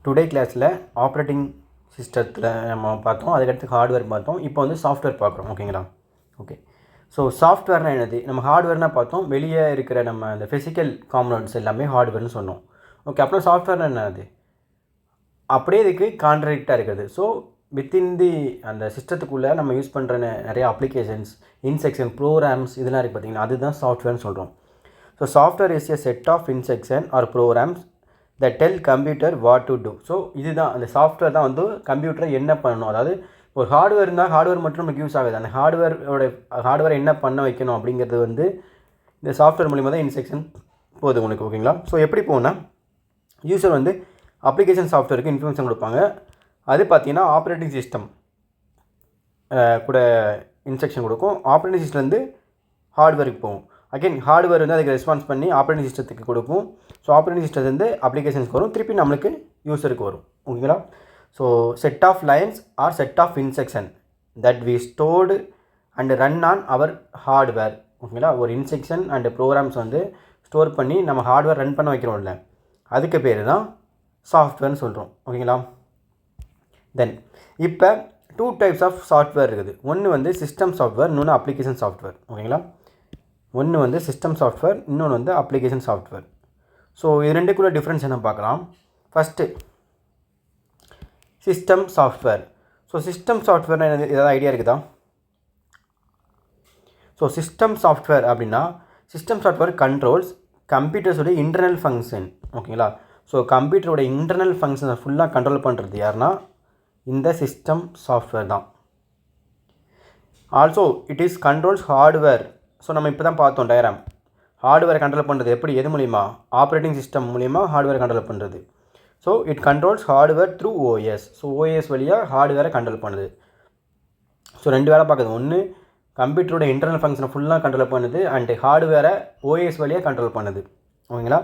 Today கிளாஸில் operating சிஸ்டத்தில் நம்ம பார்த்தோம், அதுக்கடுத்து ஹார்ட்வேர் பார்த்தோம். இப்போ வந்து சாஃப்ட்வேர் பார்க்குறோம். ஓகேங்களா? ஓகே. ஸோ சாஃப்ட்வேர்னால் என்னது? நம்ம ஹார்ட்வேர்னால் பார்த்தோம், வெளியே இருக்கிற நம்ம அந்த ஃபிசிக்கல் காம்பனன்ட்ஸ் எல்லாமே ஹார்ட்வேர்னு சொன்னோம். ஓகே, அப்புறம் சாஃப்ட்வேர்னால் என்னது? அப்படியே இதுக்கு கான்ட்ராக்டாக இருக்கிறது. ஸோ வித்தின் தி அந்த சிஸ்டத்துக்குள்ளே நம்ம யூஸ் பண்ணுற நிறைய அப்ளிகேஷன்ஸ், இன்ஸ்ட்ரக்ஷன், ப்ரோக்ராம்ஸ் இதெல்லாம் இருக்குது பார்த்தீங்களா, அதுதான் சாஃப்ட்வேர்னு சொல்கிறோம். So software is a set of instruction or programs that tell computer what to do. So இதுதான் அந்த சாஃப்ட்வேர் தான் வந்து கம்ப்யூட்டரை என்ன பண்ணணும். அதாவது ஒரு ஹார்ட்வேர் இருந்தால் ஹார்ட்வேர் மட்டும் நமக்கு யூஸ் ஆகுது. அந்த ஹார்ட்வேரை என்ன பண்ண வைக்கணும் அப்படிங்கிறது வந்து இந்த சாஃப்ட்வேர் மூலிமா தான் இன்ஸ்ட்ரக்ஷன் போகுது உங்களுக்கு. ஓகேங்களா? ஸோ எப்படி போனால் யூசர் வந்து அப்ளிகேஷன் சாஃப்ட்வேருக்கு இன்ஃபர்மேஷன் கொடுப்பாங்க. அது பார்த்தீங்கன்னா ஆப்ரேட்டிங் சிஸ்டம் கூட இன்ஸ்ட்ரக்ஷன் கொடுக்கும். ஆப்ரேட்டிங் சிஸ்டம்லேருந்து ஹார்ட்வேருக்கு போகும். அகைன் ஹார்ட்வேர் வந்து அதுக்கு ரெஸ்பான்ஸ் பண்ணி ஆப்ரேட்டிங் சிஸ்டத்துக்கு கொடுக்கும். ஸோ ஆப்ரேட்டிங் சிஸ்டத்துலேருந்து அப்ளிகேஷன்ஸ்க்கு வரும், திருப்பி நம்மளுக்கு யூஸருக்கு வரும். ஓகேங்களா? So set of lines or set of instruction that we stored and run on our hardware. ஓகேங்களா? ஒரு இன்ஸ்ட்ரக்ஷன் அண்ட் ப்ரோக்ராம்ஸ் வந்து ஸ்டோர் பண்ணி நம்ம ஹார்ட்வேர் ரன் பண்ண வைக்கிறோம்ல, அதுக்கு பேர் தான் சாஃப்ட்வேர்னு சொல்கிறோம். ஓகேங்களா? தென் இப்போ 2 டைப்ஸ் ஆஃப் சாஃப்ட்வேர் இருக்குது. ஒன்று வந்து சிஸ்டம் சாஃப்ட்வேர், இன்னொன்று அப்ளிகேஷன் சாஃப்ட்வேர். ஓகேங்களா? ஒன்று வந்து சிஸ்டம் சாஃப்ட்வேர், இன்னொன்று வந்து அப்ளிகேஷன் சாஃப்ட்வேர். ஸோ இது ரெண்டுக்குள்ள டிஃப்ரென்ஸ் என்ன பார்க்கலாம். First system software. So system சாஃப்ட்வேர்னா என்ன, ஏதாவது ஐடியா இருக்குதா? ஸோ சிஸ்டம் சாஃப்ட்வேர் அப்படின்னா சிஸ்டம் சாஃப்ட்வேர் கண்ட்ரோல்ஸ் கம்ப்யூட்டர்ஸோட இன்டர்னல் ஃபங்க்ஷன். ஓகேங்களா? ஸோ கம்ப்யூட்டரோட இன்டர்னல் ஃபங்க்ஷனை ஃபுல்லாக கண்ட்ரோல் பண்ணுறது யாருன்னா இந்த சிஸ்டம் சாஃப்ட்வேர் தான். Also it is controls hardware. So நம்ம இப்போ தான் பார்த்தோம் டயராம். ஹார்ட்வேரை கண்ட்ரோல் பண்ணுறது எப்படி, எது மூலிமா? ஆப்ரேட்டிங் சிஸ்டம் மூலிமா ஹார்ட்வேரை கண்ட்ரோல் பண்ணுறது. So it controls hardware through OS. So OS வழியாக ஹார்ட்வேரை கண்ட்ரோல் பண்ணுது. ஸோ 2 வேலை பார்க்குது. ஒன்று கம்ப்யூட்டரோட இன்டர்னல் ஃபங்க்ஷனை ஃபுல்லாக கண்ட்ரோல் பண்ணுது, அண்ட் ஹார்ட்வேரை ஓஎஸ் வழியாக கண்ட்ரோல் பண்ணுது. ஓகேங்களா?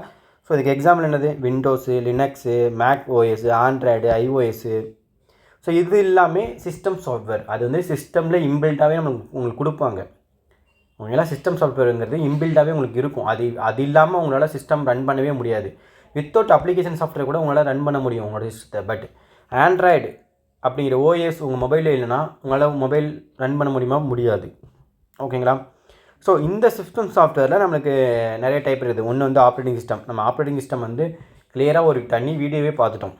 ஸோ இதுக்கு எக்ஸாம்பிள் என்னது? Windows, Linux, Mac OS, Android, iOS. So இது எல்லாமே சிஸ்டம் சாஃப்ட்வேர். அது வந்து சிஸ்டமில் இன்பில்ட்டாகவே உங்களுக்கு கொடுப்பாங்க. ஓகேங்களா? சிஸ்டம் சாஃப்ட்வேருங்கிறது இன்பில்ட்டாகவே உங்களுக்கு இருக்கும். அது இல்லாமல் உங்களால் சிஸ்டம் ரன் பண்ணவே முடியாது. வித்தவுட் அப்ளிகேஷன் சாஃப்ட்வேர் கூட உங்களால் ரன் பண்ண முடியும் உங்களோட சிஸ்டத்தை. பட் ஆண்ட்ராய்டு அப்படிங்கிற ஓஎஸ் உங்கள் மொபைலில் இல்லைன்னா உங்களால் மொபைல் ரன் பண்ண முடியுமா? முடியாது. ஓகேங்களா? ஸோ இந்த சிஸ்டம் சாஃப்ட்வேரில் நம்மளுக்கு நிறைய டைப் இருக்குது. ஒன்று வந்து ஆப்ரேட்டிங் சிஸ்டம். நம்ம ஆப்ரேட்டிங் சிஸ்டம் வந்து கிளியராக ஒரு தனி வீடியோவே பார்த்துட்டோம்.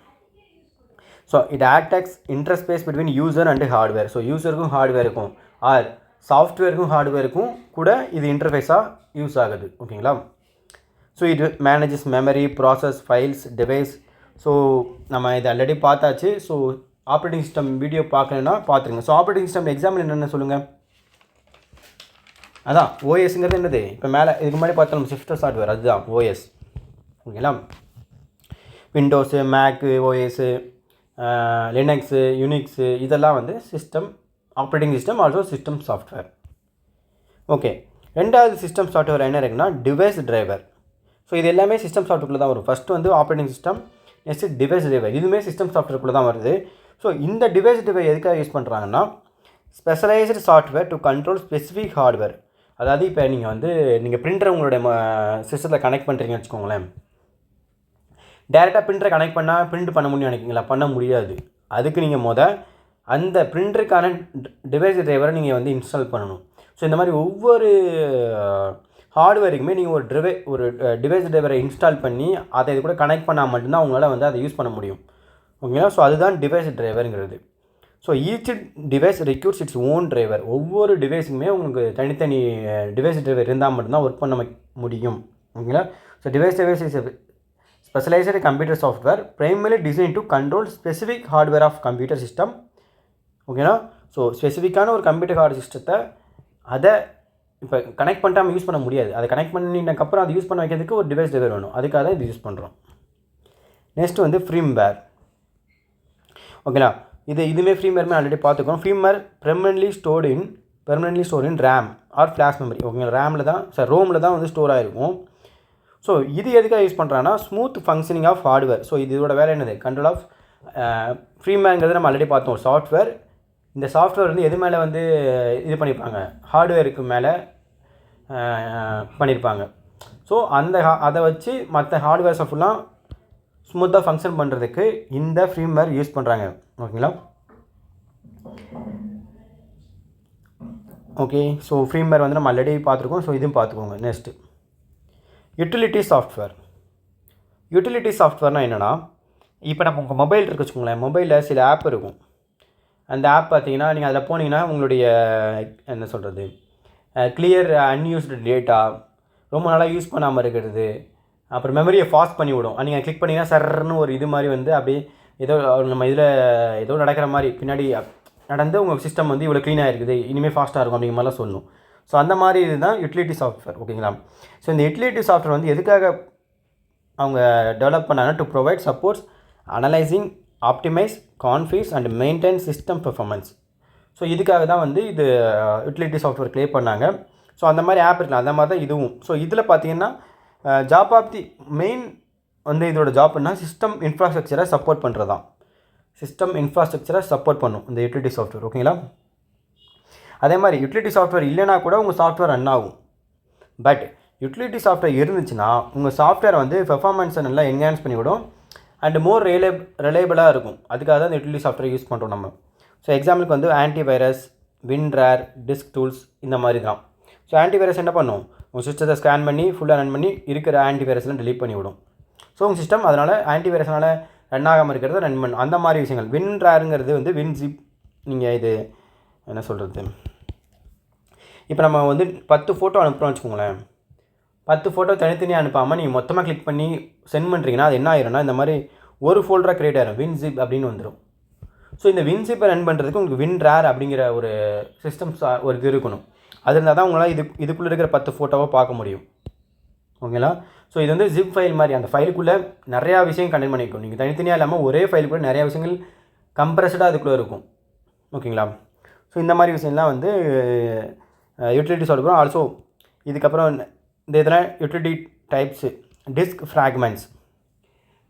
So it acts interface between user and hardware. So யூசருக்கும் ஹார்ட்வேருக்கும் ஆர் சாஃப்ட்வேருக்கும் ஹார்ட்வேருக்கும் கூட இது இன்டர்ஃபேஸாக யூஸ் ஆகுது. ஓகேங்களா? ஸோ இது manages memory, process, files, device. So நம்ம இது ஆல்ரெடி பார்த்தாச்சு. ஸோ ஆப்ரேட்டிங் சிஸ்டம் வீடியோ பார்க்கலன்னா பார்த்துருங்க. ஸோ ஆப்ரேட்டிங் சிஸ்டம் எக்ஸாம்பிள் என்னென்ன சொல்லுங்கள். அதான் ஓஎஸ்ங்கிறது என்னது? இப்போ மேலே இதுக்கு முன்னாடி பார்த்தா நம்ம சிஸ்டம் சாஃப்ட்வேர், அதுதான் ஓஎஸ். ஓகேங்களா? விண்டோஸு, மேக்கு ஓஎஸ்ஸு, லினக்ஸு, யூனிக்ஸு இதெல்லாம் வந்து system operating system, also system software. Okay, ரெண்டாவது சிஸ்டம் சாஃப்ட்வேர் என்ன இருக்குன்னா டிவைஸ் டிரைவர். ஸோ இது எல்லாமே சிஸ்டம் சாஃப்ட்வேர்க்குள்ளே தான் வரும். ஃபஸ்ட்டு வந்து operating system, next device driver. இதுவுமே சிஸ்டம் சாஃப்ட்வேர்க்குள்ளே தான் வருது. ஸோ இந்த டிவைஸ் டிரைவர் எதுக்காக யூஸ் பண்ணுறாங்கன்னா specialised software to control specific hardware. அதாவது இப்போ நீங்கள் பிரிண்டரை உங்களுடைய சிஸ்டத்தில் கனெக்ட் பண்ணுறீங்கன்னு வச்சுக்கோங்களேன். டேரெக்டாக பிரிண்டரை கனெக்ட் பண்ணால் பிரிண்ட் பண்ண முடியும் நினைக்கிங்களா? பண்ண முடியாது. அதுக்கு நீங்கள் அந்த பிரிண்டருக்கான டிவைஸ் டிரைவரை நீங்கள் இன்ஸ்டால் பண்ணணும். ஸோ இந்த மாதிரி ஒவ்வொரு ஹார்ட்வேருக்குமே நீங்கள் ஒரு டிவைஸ் டிரைவரை இன்ஸ்டால் பண்ணி அதை இது கூட கனெக்ட் பண்ணால் மட்டும்தான் உங்களால் அதை யூஸ் பண்ண முடியும். ஓகேங்களா? ஸோ அதுதான் டிவைஸ் டிரைவருங்கிறது. So each device requires its own driver. ஒவ்வொரு டிவைஸுக்குமே உங்களுக்கு தனித்தனி டிவைஸ் டிரைவர் இருந்தால் மட்டும்தான் ஒர்க் பண்ண முடியும். ஓகேங்களா? So device drivers is specialised computer software primarily designed to control specific hardware of computer system. ஓகேங்களா? ஸோ ஸ்பெசிஃபிக்கான ஒரு கம்ப்யூட்டர் ஹார்ட் சிஸ்டத்தை அதை இப்போ கனெக்ட் பண்ணிட்டு யூஸ் பண்ண முடியாது. அதை கனெக்ட் பண்ணினதுக்கப்புறம் அதை யூஸ் பண்ண வைக்கிறதுக்கு ஒரு டிவைஸ் டிரைவர் வேணும். அதுக்காக தான் இது யூஸ் பண்ணுறோம். Next firmware. ஓகேங்களா? இதுவுமே ஃப்ரீம்வேர்மே ஆல்ரெடி பார்த்துக்கோம். Firmware permanently store in RAM or flash memory. ஓகேங்களா? ரோமில் தான் ஸ்டோர் ஆகிருக்கும். ஸோ இது எதுக்காக யூஸ் பண்ணுறாங்கன்னா smooth functioning of hardware. So இதோட வேலை என்னது? கண்ட்ரோல் ஆஃப் ஃப்ரீம்வேர்ங்கிறது நம்ம ஆல்ரெடி பார்த்தோம். சாஃப்ட்வேர். இந்த சாஃப்ட்வேர் எது மேலே இது பண்ணியிருப்பாங்க? ஹார்ட்வேருக்கு மேலே பண்ணியிருப்பாங்க. ஸோ அதை வச்சு மற்ற ஹார்ட்வேர்ஸை ஃபுல்லாக ஸ்மூத்தாக ஃபங்க்ஷன் பண்ணுறதுக்கு இந்த ஃப்ரீம்வேர் யூஸ் பண்ணுறாங்க. ஓகேங்களா? ஓகே, ஸோ ஃப்ரீம்வேர் வந்து நம்ம ஆல்ரெடி பார்த்துருக்கோம். ஸோ இதுவும் பார்த்துக்கோங்க. Next utility software. யூட்டிலிட்டி சாஃப்ட்வேர்னால் என்னென்னா, இப்போ நம்ம உங்கள் மொபைல் இருக்கு வச்சுக்கோங்களேன். மொபைலில் சில ஆப் இருக்கும். அந்த ஆப் பார்த்தீங்கன்னா நீங்கள் அதில் போனீங்கன்னா உங்களுடைய என்ன சொல்கிறது, கிளியர் அன்யூஸ்டு டேட்டா, ரொம்ப நாளாக யூஸ் பண்ணாமல் இருக்கிறது, அப்புறம் மெமரியை ஃபாஸ்ட் பண்ணி விடும். நீங்கள் கிளிக் பண்ணிங்கன்னா சர்ன்னு ஒரு இது மாதிரி வந்து அப்படியே ஏதோ நம்ம இதில் ஏதோ நடக்கிற மாதிரி பின்னாடி நடந்து உங்கள் சிஸ்டம் வந்து இவ்வளோ க்ளீனாக இருக்குது, இனிமேல் ஃபாஸ்ட்டாக இருக்கும் அப்படிங்கிற மாதிரிலாம் சொல்லணும். ஸோ அந்த மாதிரி இதுதான் யூட்டிலிட்டி சாஃப்ட்வேர். ஓகேங்களா? ஸோ இந்த யூட்டிலிட்டி சாஃப்ட்வேர் வந்து எதுக்காக அவங்க டெவலப் பண்ணாங்கன்னா, to provide supports analysing, optimise, configure and maintain system performance. So இதுக்காக தான் வந்து இது யூட்டிலிட்டி சாஃப்ட்வேர் க்ரியேட் பண்ணாங்க. ஸோ அந்த மாதிரி ஆப் இருக்கலாம், அந்த மாதிரி தான் இதுவும். ஸோ இதில் பார்த்தீங்கன்னா ஜாப் ஆஃப் தி மெயின் வந்து இதோட ஜாப்னா சிஸ்டம் இன்ஃப்ராஸ்ட்ரக்சரை சப்போர்ட் பண்ணுறது தான். சிஸ்டம் இன்ஃப்ராஸ்ட்ரக்சரை சப்போர்ட் பண்ணும் இந்த யூட்டிலிட்டி சாஃப்ட்வேர். ஓகேங்களா? அதே மாதிரி யூட்டிலிட்டி சாஃப்ட்வேர் இல்லைனா கூட உங்கள் சாஃப்ட்வேர் ரன் ஆகும். பட் யூட்டிலிட்டி சாஃப்ட்வேர் இருந்துச்சுன்னா உங்கள் சாஃப்ட்வேர் வந்து பெர்ஃபார்மன்ஸை நல்லா என்ஹான்ஸ் பண்ணிவிடும் அண்ட் மோர் ரிலையபிளாக இருக்கும். அதுக்காக தான் இந்த யூட்டிலிட்டி சாஃப்ட்வேர் யூஸ் பண்ணுறோம் நம்ம. ஸோ எக்ஸாம்பிளுக்கு வந்து ஆன்டிவைரஸ், வின்ரேர், டிஸ்க் டூல்ஸ் இந்த மாதிரி தான். ஸோ ஆன்டிவைரஸ் என்ன பண்ணும், உங்கள் சிஸ்டத்தை ஸ்கேன் பண்ணி ஃபுல்லாக ரன் பண்ணி இருக்கிற ஆன்டிவைரஸ்லாம் டெலீட் பண்ணிவிடும். ஸோ உங்கள் சிஸ்டம் அதனால் ஆன்டிவைரஸ்னால் ரன் ஆகாமல் இருக்கிறத ரன் பண்ணும். அந்த மாதிரி விஷயங்கள். வின்ரேருங்கிறது வந்து வின்சிப். நீங்கள் இது என்ன சொல்கிறது, இப்போ நம்ம வந்து 10 ஃபோட்டோ அனுப்புகிறோம் வச்சுக்கோங்களேன். 10 ஃபோட்டோ தனித்தனியாக அனுப்பாமல் நீங்கள் மொத்தமாக கிளிக் பண்ணி சென்ட் பண்ணுறீங்கன்னா அது என்ன ஆயிரும்னா, இந்த மாதிரி ஒரு ஃபோல்டராக க்ரியேட் ஆகிரும். வின்சிப் அப்படின்னு வந்துடும். ஸோ இந்த வின்சிப்பை ரன் பண்ணுறதுக்கு உங்களுக்கு வின்ரேர் அப்படிங்கிற ஒரு சிஸ்டம்ஸ் ஒரு இது இருக்கணும். அது இருந்தால் தான் உங்களால் இதுக்குள்ளே இருக்கிற 10 ஃபோட்டோவை பார்க்க முடியும். ஓகேங்களா? ஸோ இது வந்து ஜிப் ஃபைல் மாதிரி. அந்த ஃபைலுக்குள்ளே நிறையா விஷயம் கண்டெயின் பண்ணிக்கும். நீங்கள் தனித்தனியாக இல்லாமல் ஒரே ஃபைலுக்குள்ளே நிறையா விஷயங்கள் கம்ப்ரஸ்டாக அதுக்குள்ளே இருக்கும். ஓகேங்களா? ஸோ இந்த மாதிரி விஷயம்லாம் வந்து யூட்டிலிட்டி சாஃப்ட்வேர். ஆல்சோ இதுக்கப்புறம் இந்த இதெல்லாம் utility types. Disk fragments.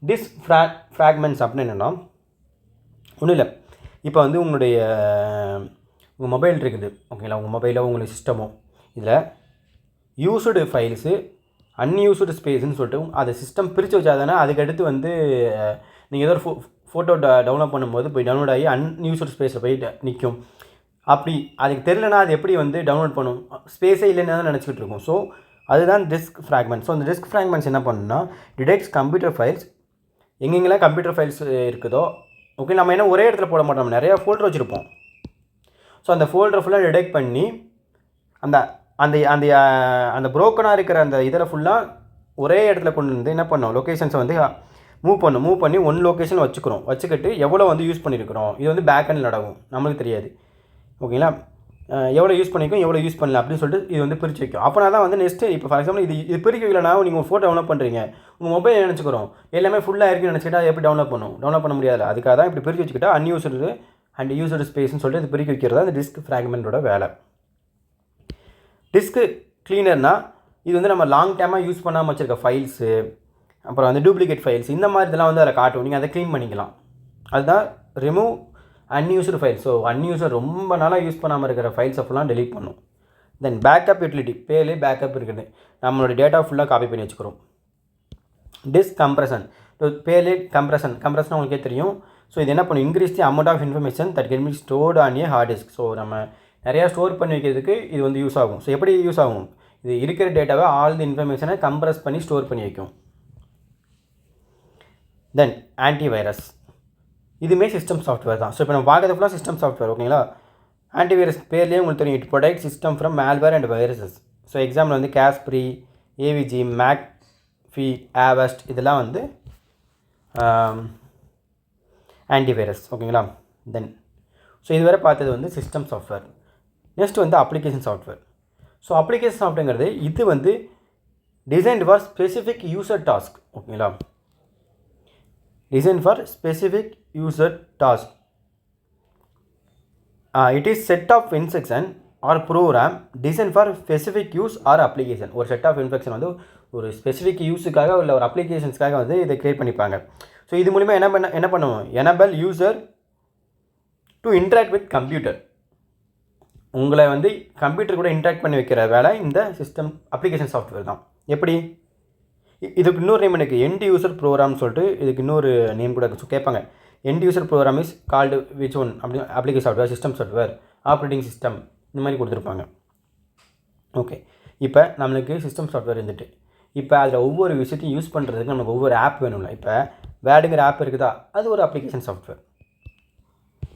Disk fragments அப்படின்னு என்னென்னா, ஒன்றும் இல்லை. இப்போ வந்து உங்கள் மொபைல் இருக்குது. ஓகேங்களா? உங்கள் மொபைலோ உங்களுக்கு சிஸ்டமோ இதில் யூஸ்டு ஃபைல்ஸு, அன்யூஸ்டு ஸ்பேஸ்ன்னு சொல்லிட்டு அதை சிஸ்டம் பிரித்து வச்சா தானே அதுக்கடுத்து வந்து நீங்கள் ஏதோ ஒரு ஃபோட்டோ டவுன்லோட் பண்ணும்போது போய் டவுன்லோட் ஆகி அன்யூஸ்டு ஸ்பேஸில் போய் நிற்கும். அப்படி அதுக்கு தெரியலனா அது எப்படி வந்து டவுன்லோட் பண்ணும், ஸ்பேஸே இல்லைன்னு தான் நினச்சிக்கிட்டு இருக்கும். ஸோ அதுதான் டிஸ்க் ஃப்ராக்மெண்ட்ஸ். ஸோ அந்த டிஸ்க் ஃப்ராக்மெண்ட்ஸ் என்ன பண்ணுன்னா, டிடெக்ட்ஸ் கம்ப்யூட்டர் ஃபைல்ஸ். எங்கெங்கெல்லாம் கம்ப்யூட்டர் ஃபைல்ஸ் இருக்குதோ, ஓகே, நம்ம என்ன ஒரே இடத்துல போட மாட்டோம், நம்ம நிறையா ஃபோல்டர் வச்சுருப்போம். ஸோ அந்த ஃபோல்டரை ஃபுல்லாக டிடெக்ட் பண்ணி அந்த அந்த அந்த அந்த ப்ரோக்கனாக இருக்கிற அந்த இதில் ஃபுல்லாக ஒரே இடத்துல கொண்டு வந்து என்ன பண்ணோம், லொக்கேஷன்ஸை வந்து மூவ் பண்ணி ஒன் லொக்கேஷன் வச்சுக்கிட்டு எவ்வளோ வந்து யூஸ் பண்ணியிருக்கிறோம், இது வந்து பேக் எண்டில் நடக்கும், நம்மளுக்கு தெரியாது. ஓகேங்களா? எவ்வளோ யூஸ் பண்ணிக்கும் எவ்வளோ யூஸ் பண்ணல அப்படின்னு சொல்லிட்டு இது வந்து பிரித்து வைக்கும். அப்போனா தான் வந்து நெக்ஸ்ட்டு இப்போ ஃபார் எக்ஸாம்பிள் இது பிரிக்க வைக்கலனா நீங்கள் ஃபோட்டோ டவுன்லோட் பண்ணுறீங்க, உங்கள் மொபைல் நினச்சிக்கிறோம் எல்லாமே ஃபுல்லாக இருக்குன்னு நினச்சிக்கிட்டா எப்படி டவுன்லோட் பண்ண முடியாது. அதுக்காக தான் இப்படி பிரித்து வச்சுக்கிட்டா அன்யூஸ்டு அண்ட் யூஸ்டு ஸ்பேஸ்ன்னு சொல்லிட்டு இது பிரிக்க வைக்கிறது அந்த டிஸ்க் ஃப்ராக்மெண்ட்டோட வேலை. டிஸ்க்கு க்ளீனர்னால் இது வந்து நம்ம லாங் டைமாக யூஸ் பண்ணாமல் வச்சுருக்க ஃபைல்ஸு, அப்புறம் வந்து டூப்ளிகேட் ஃபைல்ஸ் இந்த மாதிரி இதெல்லாம் வந்து அதில் காட்டும். நீங்கள் அதை க்ளீன் பண்ணிக்கலாம். அதுதான் remove unused files. So unused ரொம்ப நாளாக யூஸ் பண்ணாமல் இருக்கிற ஃபைல்ஸை ஃபுல்லாக டெலீட் பண்ணும். தென் பேக்கப் யூட்டிலிட்டி. பேர்லேயே பேக்கப் இருக்குது, நம்மளோட டேட்டா ஃபுல்லாக காப்பி பண்ணி வச்சுக்கிறோம். Disk compression. பேர்லேயே கம்ப்ரஷன் உங்களுக்கே தெரியும். ஸோ இது என்ன பண்ணும், increase the amount of information that can be stored on a hard disk. So நம்ம நிறையா ஸ்டோர் பண்ணி வைக்கிறதுக்கு இது வந்து யூஸ் ஆகும். ஸோ எப்படி யூஸ் ஆகும், இது இருக்கிற டேட்டாவை ஆல் தி இன்ஃபர்மேஷனை கம்ப்ரஸ் பண்ணி ஸ்டோர் பண்ணி வைக்கும். தென் ஆன்டிவைரஸ். இதுவுமே சிஸ்டம் சாஃப்ட்வேர் தான். ஸோ இப்போ நம்ம பார்க்கறது ஃபுல்லாக சிஸ்டம் சாஃப்ட்வேர். ஓகேங்களா? ஆன்டிவைரஸ் பேர்லேயே உங்களுக்கு தெரியும், it protect system from malware and viruses. So example வந்து காஸ்ப்ரி, ஏவிஜி, மேக்ஃபி, ஆவஸ்ட் இதெல்லாம் வந்து ஆன்டிவைரஸ். ஓகேங்களா? தென் ஸோ இதுவரை பார்த்தது வந்து சிஸ்டம் சாஃப்ட்வேர். நெக்ஸ்ட் வந்து அப்ளிகேஷன் சாஃப்ட்வேர். ஸோ அப்ளிகேஷன் சாஃப்ட்வேர்ங்கிறது இது வந்து designed for specific user task. ஓகேங்களா? Design for specific user task. It is set of instruction or program design for specific use or application. ஒரு set of instruction வந்து ஒரு specific யூஸுக்காக இல்லை ஒரு அப்ளிகேஷன்ஸ்க்காக வந்து இதை க்ரியேட் பண்ணிப்பாங்க. ஸோ இது மூலிமா என்ன பண்ணுவோம், enable user to interact with computer. உங்களை வந்து கம்ப்யூட்டர் கூட இன்ட்ராக்ட் பண்ணி வைக்கிற வேலை இந்த சிஸ்டம் அப்ளிகேஷன் சாஃப்ட்வேர் தான். எப்படி, இதுக்கு இன்னொரு நேம் எனக்கு எண்ட் யூசர் ப்ரோக்ராம்னு சொல்லிட்டு இதுக்கு இன்னொரு நேம் கூட கேட்பாங்க. End user program is called which one அப்படி application software, system software, operating system இந்த மாதிரி கொடுத்துருப்பாங்க. ஓகே, இப்போ நம்மளுக்கு சிஸ்டம் சாஃப்ட்வேர் இருந்துட்டு இப்போ அதில் ஒவ்வொரு விஷயத்தையும் யூஸ் பண்ணுறதுக்கு நமக்கு ஒவ்வொரு ஆப் வேணும்ல. இப்போ வேர்டுங்கிற ஆப் இருக்குதா, அது ஒரு அப்ளிகேஷன் சாஃப்ட்வேர்.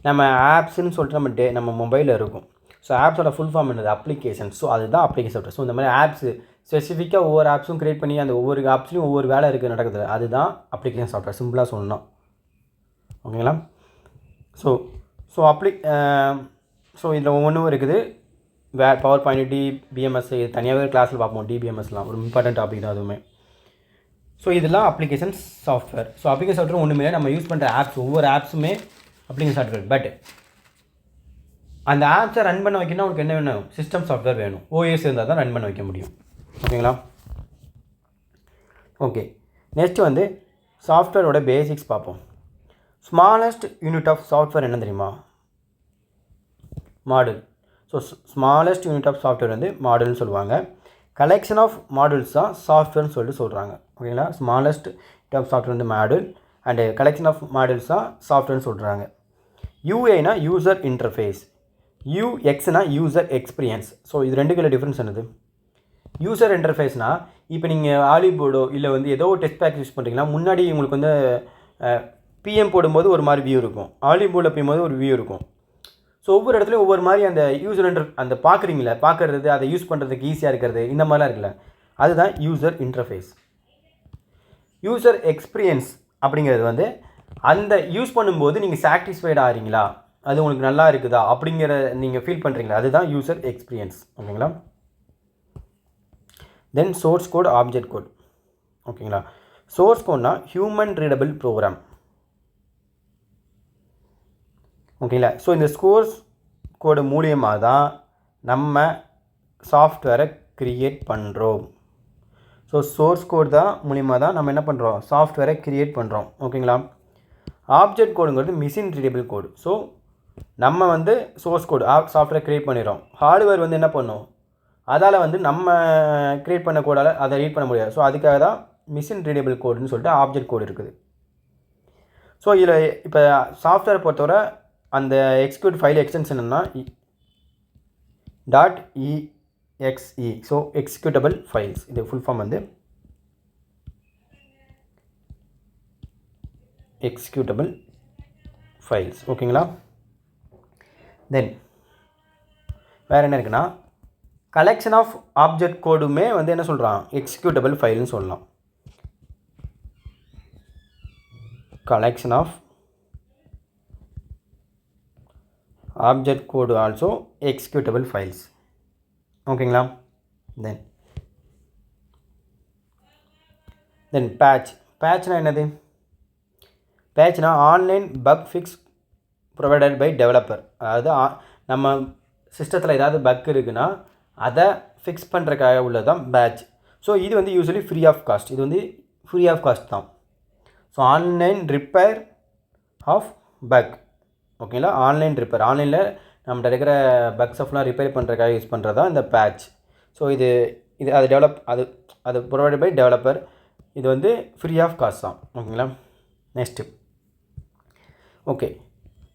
நம்ம ஆப்ஸ்ன்னு சொல்லிட்டு நம்ம மொபைலில் இருக்கும். ஸோ ஆப்ஸோட ஃபுல் ஃபார்ம் என்னது, அப்ளிகேஷன். ஸோ அதுதான் அப்ளிகேஷன் சாஃப்ட்வேர். ஸோ இந்த மாதிரி ஆப்ஸ் ஸ்பெசிஃபிக்காக ஒவ்வொரு ஆப்ஸும் க்ரியேட் பண்ணி அந்த ஒவ்வொரு ஆப்ஸ்லையும் ஒவ்வொரு வேலை இருக்குது நடக்குது, அதுதான் அப்ளிகேஷன் சாஃப்ட்வேர், சிம்பிளாக சொல்லணும். ஓகேங்களா? ஸோ ஸோ இதில் ஒவ்வொன்றும் இருக்குது. பவர் பாயிண்ட், டிபிஎம்எஸ் இது தனியாகவே கிளாஸில் பார்ப்போம். டிபிஎம்எஸ்லாம் ஒரு இம்பார்ட்டன்ட் டாபிக் தான் அதுவுமே. ஸோ இதெல்லாம் application software. So application software ஒன்றுமே நம்ம யூஸ் பண்ணுற ஆப்ஸ் ஒவ்வொரு ஆப்ஸுமே அப்ளிகேஷன் சாஃப்ட்வேர். பட் அந்த ஆப்ஸை ரன் பண்ண வைக்கணும்னா உங்களுக்கு என்ன வேணும், சிஸ்டம் சாஃப்ட்வேர் வேணும். ஓஎஸ் இருந்தால் தான் ரன் பண்ண வைக்க முடியும். ஓகேங்களா? ஓகே, நெக்ஸ்ட்டு வந்து சாஃப்ட்வேரோட பேசிக்ஸ் பார்ப்போம். ஸ்மாலஸ்ட் யூனிட் ஆஃப் சாஃப்ட்வேர் என்ன தெரியுமா, model. So smallest unit of software வந்து மாடல்னு சொல்லுவாங்க. கலெக்ஷன் ஆஃப் மாடல்ஸ் தான் சாஃப்ட்வேர்னு சொல்லிட்டு சொல்கிறாங்க. ஓகேங்களா? ஸ்மாலஸ்ட் யூனிட் ஆஃப் சாஃப்ட்வேர் வந்து model and collection of models தான் சாஃப்ட்வேர்னு சொல்கிறாங்க. யூஏனா யூசர் இன்டர்ஃபேஸ், யூஎக்ஸ்னா யூசர் எக்ஸ்பீரியன்ஸ். ஸோ இது ரெண்டுக்குள்ள டிஃப்ரென்ஸ் என்னது, யூசர் இன்டர்ஃபேஸ்னால் இப்போ நீங்கள் ஆலிபோர்டோ இல்லை வந்து ஏதோ ஒரு டெஸ்ட் பேக் யூஸ் பண்ணுறீங்கன்னா முன்னாடி உங்களுக்கு வந்து பிஎம் போடும்போது ஒரு மாதிரி வியூ இருக்கும், ஆலிபோர்டில் போகும்போது ஒரு வியூ இருக்கும். ஸோ ஒவ்வொரு இடத்துலையும் ஒவ்வொரு மாதிரி அந்த யூசர் அந்த பார்க்குறது அதை யூஸ் பண்ணுறதுக்கு ஈஸியாக இருக்கிறது இந்த மாதிரிலாம் இருக்குல்ல, அதுதான் யூசர் இன்டர்ஃபேஸ். யூசர் எக்ஸ்பீரியன்ஸ் அப்படிங்கிறது வந்து அந்த யூஸ் பண்ணும்போது நீங்கள் சாட்டிஸ்ஃபைட் ஆகிறீங்களா, அது உங்களுக்கு நல்லா இருக்குதா அப்படிங்கிற நீங்கள் ஃபீல் பண்ணுறீங்களா, அதுதான் யூசர் எக்ஸ்பீரியன்ஸ். ஓகேங்களா? Then source code, object code. ஓகேங்களா? சோர்ஸ் கோட்னா ஹியூமன் ரீடபிள் ப்ரோக்ராம். ஓகேங்களா? ஸோ இந்த சோர்ஸ் கோடு மூலியமாக தான் நம்ம சாஃப்ட்வேரை க்ரியேட் பண்ணுறோம். ஸோ சோர்ஸ் கோட் தான் மூலியமாக தான் நம்ம என்ன பண்ணுறோம், சாஃப்ட்வேரை க்ரியேட் பண்ணுறோம். ஓகேங்களா? ஆப்ஜெக்ட் கோடுங்கிறது மிஷின் ரீடபிள் கோடு. ஸோ நம்ம வந்து சோர்ஸ் கோடு சாஃப்ட்வேர் க்ரியேட் பண்ணிடுறோம், ஹார்ட்வேர் வந்து என்ன பண்ணும், அதால் வந்து நம்ம க்ரியேட் பண்ண கோடால் அதை ரீட் பண்ண முடியாது. ஸோ அதுக்காக தான் மிஷின் ரீடபிள் கோடுன்னு சொல்லிட்டு ஆப்ஜெக்ட் கோடு இருக்குது. ஸோ இதில் இப்போ சாஃப்ட்வேரை பொறுத்தவரை அந்த எக்ஸிக்யூட் ஃபைல் எக்ஸ்டென்ஷன் என்னன்னா .exe. ஸோ எக்ஸிக்யூட்டபிள் ஃபைல்ஸ், இது ஃபுல் ஃபார்ம் வந்து எக்ஸிக்யூட்டபிள் ஃபைல்ஸ். ஓகேங்களா? தென் வேறு என்ன இருக்குன்னா கலெக்ஷன் ஆஃப் ஆப்ஜெக்ட் கோடுமே வந்து என்ன சொல்கிறான், எக்ஸிக்யூட்டபிள் ஃபைல்னு சொல்லலாம். Collection of object code also executable files. ஓகேங்களா? தென் பேட்ச்னா என்னது, பேட்ச்னா online bug fix provided by developer. அதாவது நம்ம சிஸ்டத்தில் ஏதாவது பக் இருக்குன்னா அதை ஃபிக்ஸ் பண்ணுறதுக்காக உள்ளது தான் பேட்ச். ஸோ இது வந்து யூஸ்வலி ஃப்ரீ ஆஃப் காஸ்ட், இது வந்து ஃப்ரீ ஆஃப் காஸ்ட் தான். So online repair of bug. ஓகேங்களா? ஆன்லைன் ரிப்பேர், ஆன்லைனில் நம்மகிட்ட இருக்கிற பக்ஸ் ஆஃப்லாம் ரிப்பேர் பண்ணுறதுக்காக யூஸ் பண்ணுறது தான் இந்த பேட்ச். ஸோ இது அது ப்ரொவைடட் பை டெவலப்பர், இது வந்து ஃப்ரீ ஆஃப் காஸ்ட் தான். ஓகேங்களா?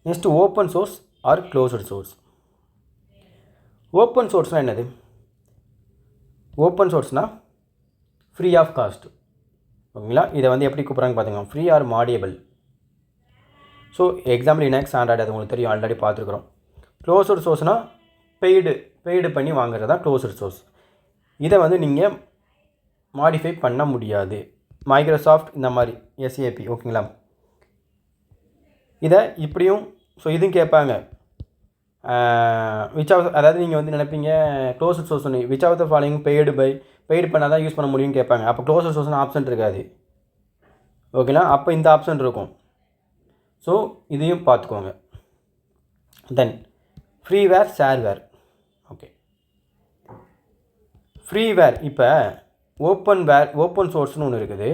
Next open source or closed source. Open சோர்ஸ்னால் என்னது, ஓப்பன் சோர்ஸ்னால் ஃப்ரீ ஆஃப் காஸ்ட். ஓகேங்களா? இதை வந்து எப்படி கூப்பிட்றாங்க பார்த்துங்க, free or modifiable. So example Linux, Android, அது உங்களுக்கு தெரியும், ஆல்ரெடி பார்த்துருக்குறோம். க்ளோஸ்டு சோர்ஸ்னால் பெய்டு பண்ணி வாங்குறது தான் க்ளோஸ்டு சோர்ஸ். இதை வந்து நீங்கள் மாடிஃபை பண்ண முடியாது. மைக்ரோசாஃப்ட் இந்த மாதிரி எஸ்ஏபி. ஓகேங்களா? இதை இப்படியும் ஸோ இதுவும் கேட்பாங்க, அதாவது நீங்கள் வந்து நினைப்பீங்க க்ளோஸ்டு சோர்ஸ் ஒன்று which of the following paid பண்ணால் தான் யூஸ் பண்ண முடியும்னு கேட்பாங்க. அப்போ க்ளோஸ்டு சோர்ஸ்னு ஆப்ஷன் இருக்காது. ஓகேங்களா? அப்போ இந்த ஆப்ஷன் இருக்கும். ஸோ இதையும் பார்த்துக்கோங்க. தென் ஃப்ரீவேர், ஷேர்வேர். ஓகே, ஃப்ரீவேர் இப்போ ஓப்பன் சோர்ஸ்னு ஒன்று இருக்குது,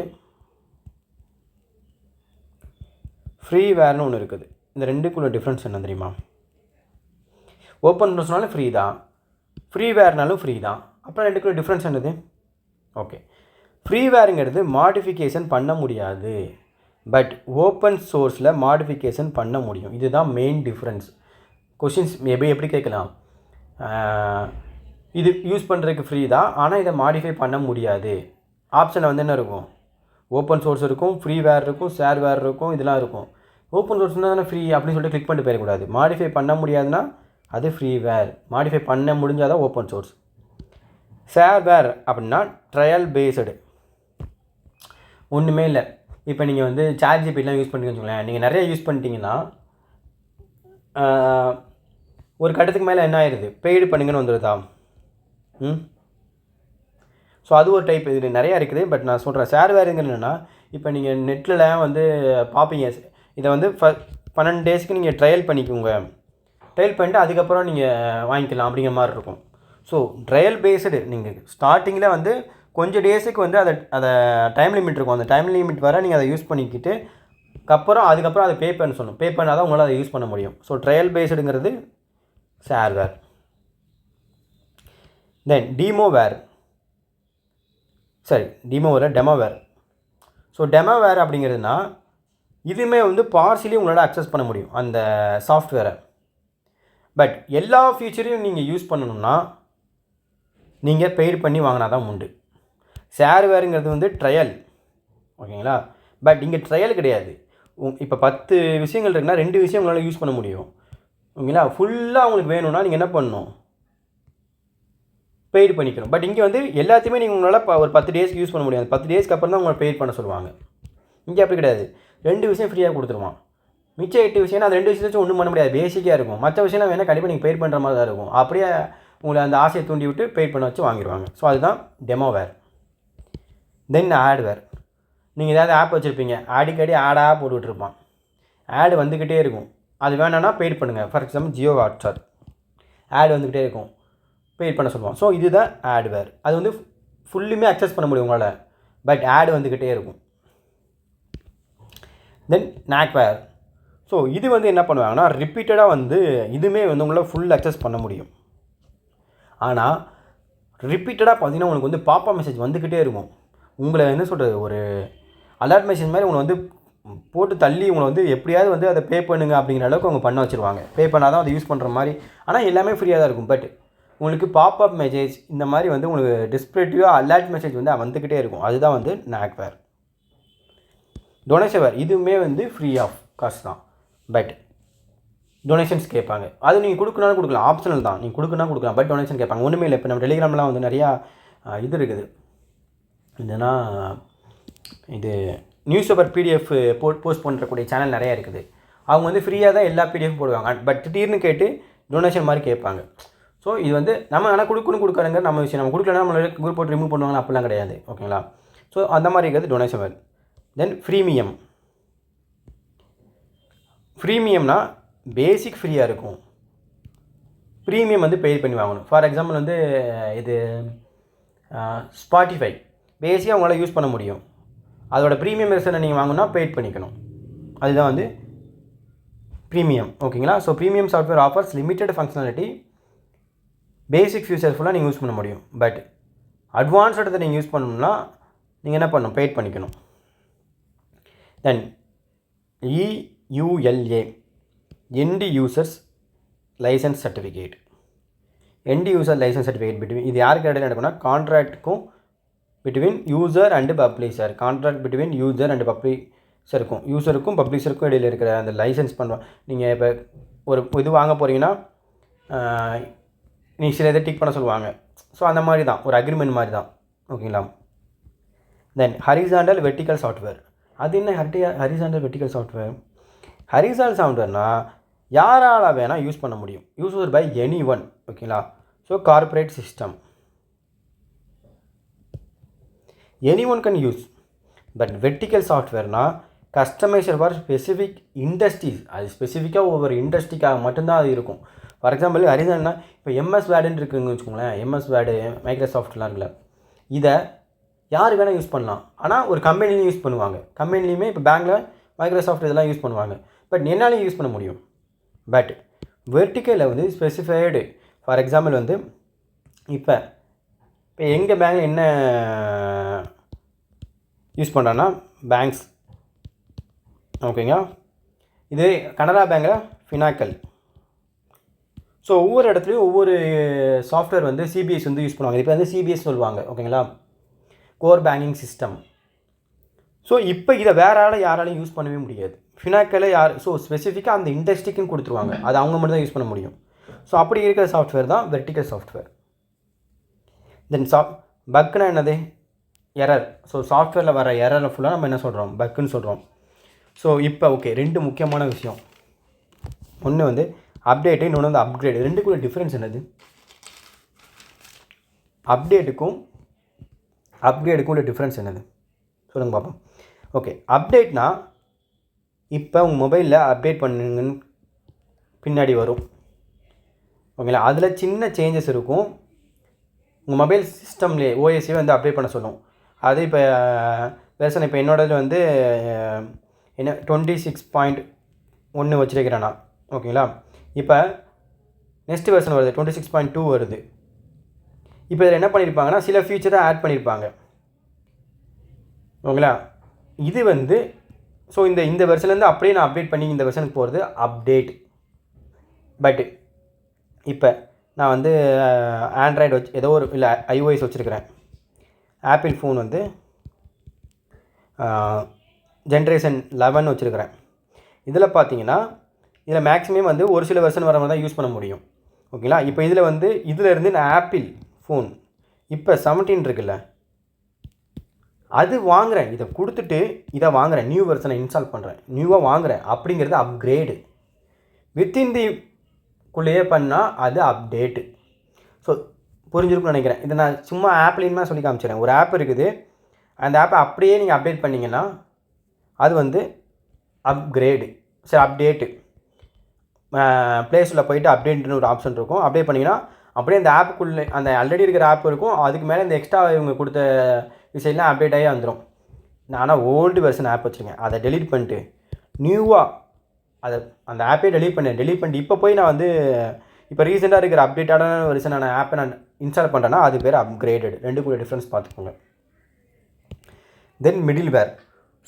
ஃப்ரீவேர்னு ஒன்று இருக்குது. இந்த ரெண்டுக்குள்ள டிஃப்ரென்ஸ் என்ன தெரியுமா, ஓப்பன் சோர்ஸ்னாலும் ஃப்ரீ தான், ஃப்ரீவேர்னாலும் ஃப்ரீ தான். அப்புறம் ரெண்டுக்குள்ள டிஃப்ரென்ஸ் என்னது, ஓகே, ஃப்ரீவேருங்கிறது மாடிஃபிகேஷன் பண்ண முடியாது, பட் ஓப்பன் சோர்ஸில் மாடிஃபிகேஷன் பண்ண முடியும். இதுதான் மெயின் டிஃப்ரென்ஸ். கொஷின்ஸ் எப்படி கேட்கலாம், இது யூஸ் பண்ணுறதுக்கு ஃப்ரீ தான், ஆனால் இதை மாடிஃபை பண்ண முடியாது. ஆப்ஷனில் வந்து என்ன இருக்கும், ஓப்பன் சோர்ஸ் இருக்கும், ஃப்ரீவேர் இருக்கும், ஷேர்வேர் இருக்கும், இதெல்லாம் இருக்கும். ஓப்பன் சோர்ஸ்னால் தானே ஃப்ரீ அப்படின்னு சொல்லிட்டு கிளிக் பண்ணிட்டு போயிடக்கூடாது. மாடிஃபை பண்ண முடியாதுன்னா அது ஃப்ரீவேர், மாடிஃபை பண்ண முடிஞ்சால் தான் ஓப்பன் சோர்ஸ். ஷேர்வேர் அப்படின்னா ட்ரையல் பேஸ்டு, ஒன்றுமே இல்லை. இப்போ நீங்கள் வந்து ChatGPTலாம் யூஸ் பண்ணுறீங்கன்னு வச்சுக்கோங்களேன், நீங்கள் நிறைய யூஸ் பண்ணிட்டீங்கன்னா ஒரு கட்டத்துக்கு மேலே என்ன ஆயிடுது, பெய்டு பண்ணுங்கன்னு வந்துடுதா. ஸோ அது ஒரு டைப். இது நிறையா இருக்குது, பட் நான் சொல்கிறேன். ஷேர்வேருங்கிறது என்னென்னா, இப்போ நீங்கள் நெட்டில் வந்து பார்ப்பீங்க, இதை வந்து 12 டேஸ்க்கு நீங்கள் ட்ரையல் பண்ணிக்கோங்க, ட்ரையல் பண்ணிட்டு அதுக்கப்புறம் நீங்கள் வாங்கிக்கலாம் அப்படிங்கிற மாதிரி இருக்கும். ஸோ ட்ரையல் பேஸ்டு, நீங்கள் ஸ்டார்டிங்கில் வந்து கொஞ்சம் டேஸுக்கு வந்து அதை டைம் லிமிட் இருக்கும், அந்த டைம் லிமிட் வர நீங்கள் அதை யூஸ் பண்ணிக்கிட்டு அதுக்கப்புறம் அதை பே பண்ண சொல்லணும். பே பண்ணால் தான் உங்களால் அதை யூஸ் பண்ண முடியும். ஸோ ட்ரையல் பேஸ்டுங்கிறது shareware. Then demoware. So demoware அப்படிங்கிறதுனா இதுவுமே வந்து பார்சிலி உங்களால் அக்சஸ் பண்ண முடியும் அந்த சாஃப்ட்வேரை, பட் எல்லா ஃபீச்சரையும் நீங்கள் யூஸ் பண்ணணும்னா நீங்கள் பெய்டு பண்ணி வாங்கினா தான் உண்டு. ஷேர்வேருங்கிறது வந்து ட்ரையல், ஓகேங்களா, பட் இங்கே ட்ரையல் கிடையாது. இப்போ 10 விஷயங்கள் இருக்குன்னா 2 விஷயம் உங்களால் யூஸ் பண்ண முடியும், ஓகேங்களா. ஃபுல்லாக உங்களுக்கு வேணும்னா நீங்கள் என்ன பண்ணணும், பெய்டு பண்ணிக்கணும். பட் இங்கே வந்து எல்லாத்தையுமே நீங்கள் உங்களால் ஒரு 10 டேஸ்க்கு யூஸ் பண்ண முடியாது. 10 டேஸ்க்கு அப்புறம் தான் உங்களை பெய்ட் பண்ண சொல்லுவாங்க. இங்கே அப்படி கிடையாது, 2 விஷயம் ஃப்ரீயாக கொடுத்துருவான். மிச்சம் 8 விஷயம்னா அந்த 2 விஷயத்தும் ஒன்றும் பண்ண முடியாது, பேசிக்காக இருக்கும். மற்ற விஷயம்லாம் வேணால் கண்டிப்பாக நீங்கள் பெய்ட் பண்ணுற மாதிரி தான் இருக்கும். அப்படியே உங்களை அந்த ஆசையை தூண்டி விட்டு பெய்ட் பண்ண வச்சு வாங்கிடுவாங்க. ஸோ அதுதான் டெமோவேர். தென் ஆட்வேர். நீங்கள் ஏதாவது ஆப் வச்சுருப்பீங்க, அடிக்கடி ஆடாக போட்டுக்கிட்டுருப்பான், ஆடு வந்துக்கிட்டே இருக்கும். அது வேணான்னா பெய்ட் பண்ணுங்கள். ஃபார் எக்ஸாம்பிள் ஜியோ ஹாட்ஸ்டார், ஆடு வந்துக்கிட்டே இருக்கும், பெய்ட் பண்ண சொல்லுவோம். ஸோ இதுதான் ஆட்வேர். அது வந்து ஃபுல்லுமே அக்சஸ் பண்ண முடியும் உங்களால், பட் ஆடு வந்துக்கிட்டே இருக்கும். தென் நாக்வேர். ஸோ இது வந்து என்ன பண்ணுவாங்கன்னா, ரிப்பீட்டடாக வந்து இதுவுமே வந்து உங்களால் ஃபுல் அக்சஸ் பண்ண முடியும். ஆனால் ரிப்பீட்டடாக பார்த்தீங்கன்னா உங்களுக்கு வந்து பாப்பா மெசேஜ் வந்துக்கிட்டே இருக்கும். உங்களை என்ன சொல்கிறது, ஒரு அலர்ட் மெசேஜ் மாதிரி உங்களை வந்து போட்டு தள்ளி உங்களை வந்து எப்படியாவது வந்து அதை பே பண்ணுங்க அப்படிங்கிற அளவுக்கு அவங்க பண்ண வச்சுருவாங்க. பே பண்ணால் தான் அதை யூஸ் பண்ணுற மாதிரி. ஆனால் எல்லாமே ஃப்ரீயாக தான் இருக்கும், பட் உங்களுக்கு பாப்அப் மெசேஜ் இந்த மாதிரி வந்து உங்களுக்கு டிஸ்பிரேட்டிவாக அலர்ட் மெசேஜ் வந்து வந்துக்கிட்டே இருக்கும். அதுதான் வந்து நாக்வேர். டொனேஷன்வேர் இதுவுமே வந்து ஃப்ரீ ஆஃப் காஸ்ட் தான், பட் டொனேஷன்ஸ் கேட்பாங்க. அது நீங்கள் கொடுக்கணும்னு கொடுக்கலாம், ஆப்ஷனல் தான், நீங்கள் கொடுக்கணும் கொடுக்கலாம், பட் டொனேஷன் கேட்பாங்க. ஒன்றுமே இல்லை. இப்போ நம்ம டெலிகிராம்லாம் வந்து நிறையா இது இருக்குது, என்னன்னா இது நியூஸ் பேப்பர் பிடிஎஃப் போஸ்ட் பண்ணுறக்கூடிய சேனல் நிறையா இருக்குது. அவங்க வந்து ஃப்ரீயாக தான் எல்லா பிடிஎஃப் போடுவாங்க, பட் திடீர்னு கேட்டு டொனேஷன் மாதிரி கேட்பாங்க. ஸோ இது வந்து நம்ம ஆனால் கொடுக்காதுங்க நம்ம விஷயம். நம்ம கொடுக்கலன்னா நம்மளோட குரூப் போட்டு ரிமூவ் பண்ணுவாங்க, அப்படிலாம் கிடையாது, ஓகேங்களா. ஸோ அந்த மாதிரி இருக்கிறது டொனேஷன் வேர். தென் ஃப்ரீமியம்னா பேசிக் ஃப்ரீயாக இருக்கும், ப்ரீமியம் வந்து பே பண்ணி வாங்கணும். ஃபார் எக்ஸாம்பிள் வந்து இது ஸ்பாட்டிஃபை பேசிக்காக உங்களால் யூஸ் பண்ண முடியும், அதோட ப்ரீமியம் வெர்ஷனை நீங்கள் வாங்கணும்னா பெய்ட் பண்ணிக்கணும். அதுதான் வந்து ப்ரீமியம், ஓகேங்களா. ஸோ premium software offers limited functionality, basic feature ஃபுல்லாக நீங்கள் யூஸ் பண்ண முடியும், பட் அட்வான்ஸ்டு நீங்கள் யூஸ் பண்ணணும்னா நீங்கள் என்ன பண்ணணும், பெய்ட் பண்ணிக்கணும். Then EULA end users licence certificate. End user licence certificate between இது யாருக்கு இடையில நடக்கும்னா கான்ட்ராக்டுக்கும் between user and publisher. Contract between user and பப்ளிஷருக்கும், யூசருக்கும் பப்ளிஷருக்கும் இடையில் இருக்கிற அந்த லைசன்ஸ் பண்ணுவோம். நீங்கள் இப்போ ஒரு இது வாங்க போகிறீங்கன்னா நீங்கள் சில இதை டிக் பண்ண சொல்லுவாங்க. ஸோ அந்த மாதிரி தான், ஒரு அக்ரிமெண்ட் மாதிரி தான், ஓகேங்களா. Then horizontal vertical software. அது என்ன ஹரிசாண்டல் வெர்டிக்கல் சாஃப்ட்வேர்? ஹரிசாண்டல் சாஃப்ட்வேர்னால் யாரால் வேணால் யூஸ் பண்ண முடியும், யூஸ்டு பை எனி ஒன், ஓகேங்களா. So corporate system any one can use, but vertical சாஃப்ட்வேர்னால் கஸ்டமைசர் ஃபார் ஸ்பெசிஃபிக் இண்டஸ்ட்ரீஸ். அது ஸ்பெசிஃபிக்காக ஒவ்வொரு இண்டஸ்ட்ரிக்காக மட்டும்தான் அது இருக்கும். ஃபார் எக்ஸாம்பிள் ஹரிசாண்டல்னா இப்போ MS வேர்டுன்னு இருக்குதுன்னு வச்சுக்கோங்களேன். MS வேர்டு மைக்ரோசாஃப்ட்லாம் இருக்குல்ல, இதை யார் வேணால் யூஸ் பண்ணலாம். ஆனால் ஒரு கம்பெனிலையும் யூஸ் பண்ணுவாங்க, கம்பெனிலையுமே இப்போ பேங்கில் மைக்ரோசாஃப்ட் இதெல்லாம் யூஸ் பண்ணுவாங்க, பட் என்னாலையும் யூஸ் பண்ண முடியும். பட் வெர்டிக்கலில் வந்து ஸ்பெசிஃபைடு. ஃபார் எக்ஸாம்பிள் வந்து இப்போ எங்கள் பேங்கில் என்ன யூஸ் பண்ணுறேன்னா பேங்க்ஸ். ஓகேங்க. இது கனரா பேங்கில் ஃபினாக்கல். ஸோ ஒவ்வொரு இடத்துலையும் ஒவ்வொரு சாஃப்ட்வேர் வந்து சிபிஎஸ் வந்து யூஸ் பண்ணுவாங்க. இப்போ வந்து சிபிஎஸ் சொல்லுவாங்க. ஓகேங்களா, கோர் பேங்கிங் சிஸ்டம். ஸோ இப்போ இதை வேறு யாராலையும் யூஸ் பண்ணவே முடியாது. ஃபினாக்கலை ஸோ ஸ்பெசிஃபிக்காக அந்த இண்டஸ்ட்ரிக்குன்னு கொடுத்துருவாங்க, அது அவங்க மட்டும் தான் யூஸ் பண்ண முடியும். ஸோ அப்படி இருக்கிற சாஃப்ட்வேர் தான் வெர்டிக்கல் சாஃப்ட்வேர். தென் பக்குனா என்னது? எரர். ஸோ சாஃப்ட்வேரில் வர எரரை ஃபுல்லாக நம்ம என்ன சொல்கிறோம்? பக்குன்னு சொல்கிறோம். ஸோ இப்போ ஓகே, 2 முக்கியமான விஷயம். ஒன்று வந்து அப்டேட்டு, இன்னொன்று வந்து அப்கிரேடு. ரெண்டுக்குள்ள டிஃப்ரென்ஸ் என்னது? அப்டேட்டுக்கும் அப்கிரேடுக்கும் உள்ள டிஃப்ரென்ஸ் என்னது சொல்லுங்கள் பார்ப்போம். ஓகே, அப்டேட்னா இப்போ உங்கள் மொபைலில் அப்டேட் பண்ணுங்கன்னு பின்னாடி வரும். ஓகேங்களா, அதில் சின்ன சேஞ்சஸ் இருக்கும். உங்கள் மொபைல் சிஸ்டம்லேயே ஓஎஸ்ஏ வந்து அப்டேட் பண்ண சொல்லும். அது இப்போ வெர்ஷன் இப்போ என்னோடது வந்து என்ன 26.1 வச்சுருக்கிறேன் நான். ஓகேங்களா, இப்போ நெக்ஸ்ட் வெர்ஷன் வருது, 26.2 வருது. இப்போ இதில் என்ன பண்ணியிருப்பாங்கன்னா சில ஃபீச்சரை ஆட் பண்ணியிருப்பாங்க. ஓகேங்களா, இது வந்து ஸோ இந்த வெர்ஷன்லேருந்து அப்படியே நான் அப்டேட் பண்ணி இந்த வெர்ஷனுக்கு போகிறது அப்டேட். பட் இப்போ நான் வந்து ஆண்ட்ராய்டு வச்சு ஏதோ ஒரு இல்லை ஐஓஎஸ் வச்சுருக்கிறேன். ஆப்பிள் ஃபோன் வந்து ஜென்ரேஷன் 11 வச்சுருக்கிறேன். இதில் பார்த்தீங்கன்னா இதில் மேக்ஸிமம் வந்து ஒரு சில வெர்ஷன் வர மாதிரி தான் யூஸ் பண்ண முடியும். ஓகேங்களா, இப்போ இதில் வந்து இதிலேருந்து நான் ஆப்பிள் ஃபோன் இப்போ 17 இருக்குல்ல, அது வாங்குகிறேன். இதை கொடுத்துட்டு இதை வாங்குகிறேன், நியூ வெர்ஷனை இன்ஸ்டால் பண்ணுறேன், நியூவாக வாங்குகிறேன். அப்படிங்கிறது அப்கிரேடு. வித்தின் தி குள்ளேயே பண்ணால் அது அப்டேட்டு. ஸோ புரிஞ்சிருக்குன்னு நினைக்கிறேன். இதை நான் சும்மா ஆப்லேயுமே சொல்லி காமிச்சிடுறேன். ஒரு ஆப் இருக்குது, அந்த ஆப்பை அப்படியே நீங்கள் அப்டேட் பண்ணிங்கன்னா அது வந்து அப்கிரேடு. சரி, அப்டேட்டு. ப்ளேஸில் போய்ட்டு அப்டேட்னு ஒரு ஆப்ஷன் இருக்கும். அப்டேட் பண்ணிங்கன்னா அப்படியே அந்த ஆப்புக்குள்ளே அந்த ஆல்ரெடி இருக்கிற ஆப் இருக்கும், அதுக்கு மேலே இந்த எக்ஸ்ட்ரா இவங்க கொடுத்த விஷயம்லாம் அப்டேட் ஆகி வந்துடும். நான் ஆனால் ஓல்டு வெர்ஷன் ஆப் வச்சுருக்கேன், அதை டெலீட் பண்ணிட்டு நியூவாக அதை அந்த ஆப்பே டெலீட் பண்ணிட்டு இப்போ போய் நான் வந்து இப்போ ரீசெண்டாக இருக்கிற அப்டேட்டான வெர்ஷனான ஆப்பை நான் இன்ஸ்டால் பண்ணுறேன்னா அது பேர் அப்கிரேடட். ரெண்டுக்குள்ள டிஃப்ரென்ஸ் பார்த்துக்கோங்க. Then middleware.